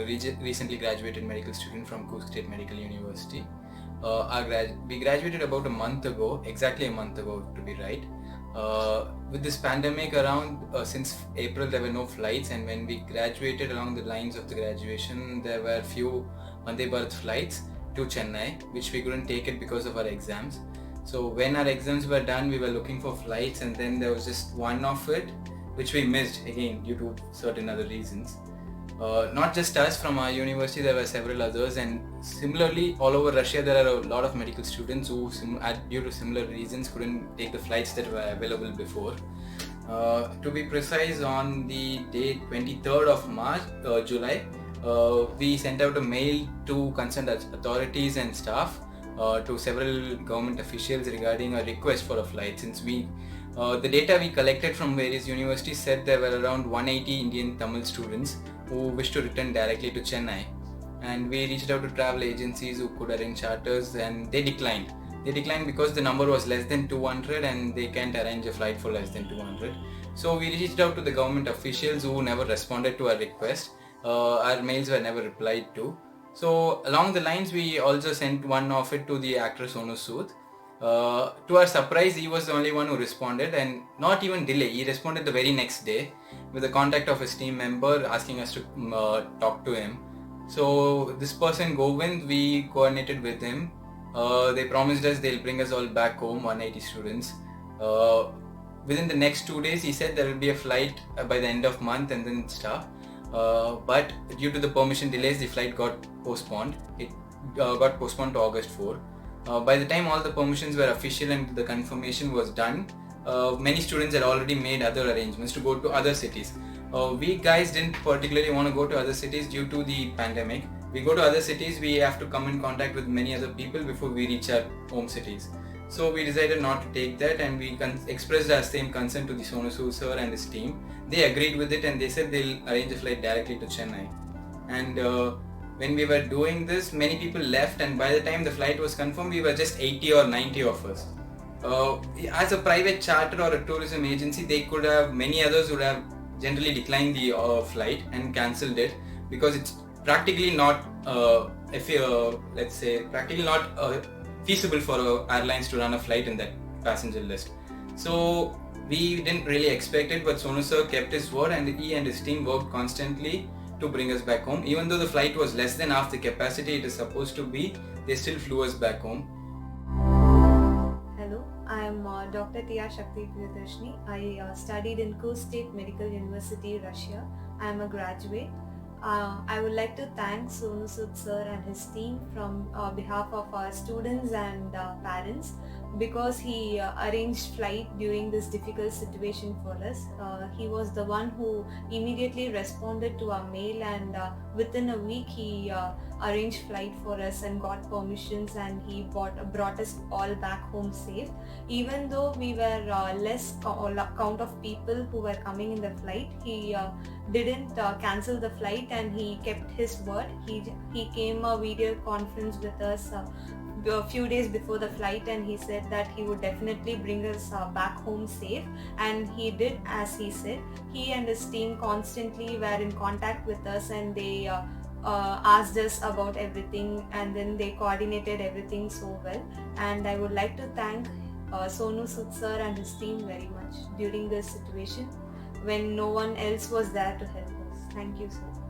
recently graduated medical student from Coos State Medical University. We graduated about a month ago, exactly a month ago to be right. With this pandemic around, since April there were no flights, and when we graduated, along the lines of the graduation there were few Vande Bharat flights to Chennai, which we couldn't take it because of our exams. So when our exams were done, we were looking for flights, and then there was just one of it which we missed again due to certain other reasons. Not just us, from our university there were several others, and similarly all over Russia there are a lot of medical students who due to similar reasons couldn't take the flights that were available before. To be precise, on the day 23rd of July, we sent out a mail to concerned authorities and staff, to several government officials regarding a request for a flight, since the data we collected from various universities said there were around 180 Indian Tamil students who wished to return directly to Chennai, and we reached out to travel agencies who could arrange charters, and they declined. They declined because the number was less than 200 and they can't arrange a flight for less than 200. So we reached out to the government officials who never responded to our request. Our mails were never replied to. So along the lines, we also sent one of it to the actor Sonu Sood. To our surprise, he was the only one who responded, and not even delay. He responded the very next day with the contact of his team member asking us to talk to him. So this person Govind, we coordinated with him. They promised us they'll bring us all back home, 180 students. Within the next 2 days, he said there will be a flight by the end of month and then stuff. But due to the permission delays, the flight got postponed. It got postponed to August 4. By the time all the permissions were official and the confirmation was done, many students had already made other arrangements to go to other cities. We guys didn't particularly want to go to other cities due to the pandemic. We go to other cities, we have to come in contact with many other people before we reach our home cities. So we decided not to take that, and we expressed our same concern to the Sonu Sood sir and his team. They agreed with it, and they said they'll arrange a flight directly to Chennai. And when we were doing this, many people left, and by the time the flight was confirmed, we were just 80 or 90 of us. As a private charter or a tourism agency, many others would have generally declined the flight and cancelled it, because it's practically not feasible for airlines to run a flight in that passenger list. So we didn't really expect it, but Sonu sir kept his word, and he and his team worked constantly to bring us back home. Even though the flight was less than half the capacity it is supposed to be, they still flew us back home. Hello, I am Dr. Tia Shakti Priyadarshini. I studied in Coos State Medical University, Russia. I am a graduate. I would like to thank Sonu Sood sir and his team from behalf of our students and parents, because he arranged flight during this difficult situation for us. He was the one who immediately responded to our mail, and within a week he arranged flight for us and got permissions, and he brought us all back home safe. Even though we were less count of people who were coming in the flight, he didn't cancel the flight, and he kept his word. He came a video conference with us a few days before the flight, and he said that he would definitely bring us back home safe, and he did as he said. He and his team constantly were in contact with us, and they asked us about everything, and then they coordinated everything so well. And I would like to thank Sonu Sood sir and his team very much during this situation when no one else was there to help us. Thank you, sir.